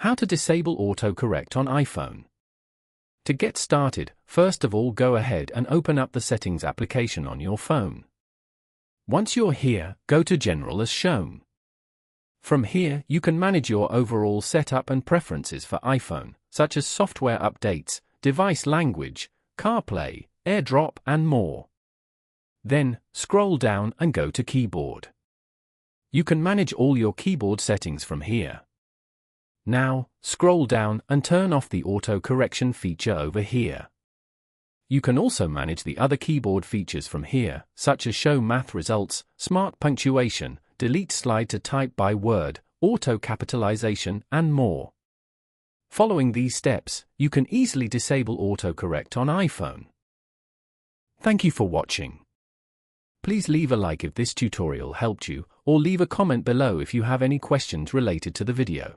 How to disable autocorrect on iPhone. To get started, first of all go ahead and open up the Settings application on your phone. Once you're here, go to General as shown. From here, you can manage your overall setup and preferences for iPhone, such as software updates, device language, CarPlay, AirDrop, and more. Then, scroll down and go to Keyboard. You can manage all your keyboard settings from here. Now, scroll down and turn off the auto correction feature over here. You can also manage the other keyboard features from here, such as show math results, smart punctuation, delete slide to type by word, auto capitalization, and more. Following these steps, you can easily disable autocorrect on iPhone. Thank you for watching. Please leave a like if this tutorial helped you, or leave a comment below if you have any questions related to the video.